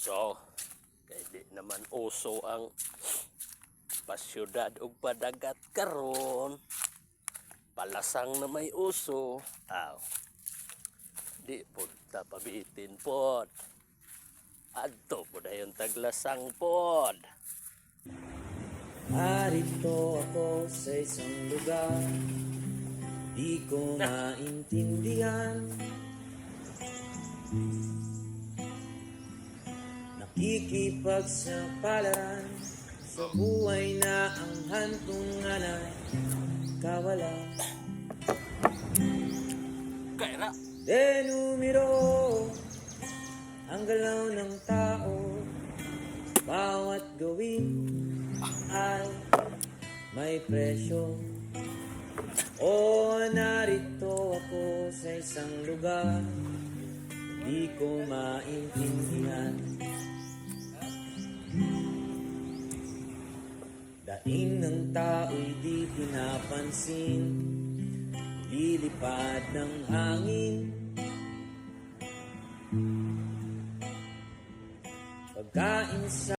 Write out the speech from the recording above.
uso. Kaya di naman uso ang pasyudad ug padagat karon. Palasang na may uso. Di po pabitin pod. Adto po na yung taglasang pod. Narito ako sa isang lugar, di ko maintindihan. Nakikipagsapalaran sa buhay na ang hantungan ay kawalan. Kaya Denumero ang galaw ng tao, bawat gawin ay may presyo. O narito ako sa isang lugar, di ko maintindihan. Daing ng tao'y di pinapansin, lilipad ng hangin. Pagkain sa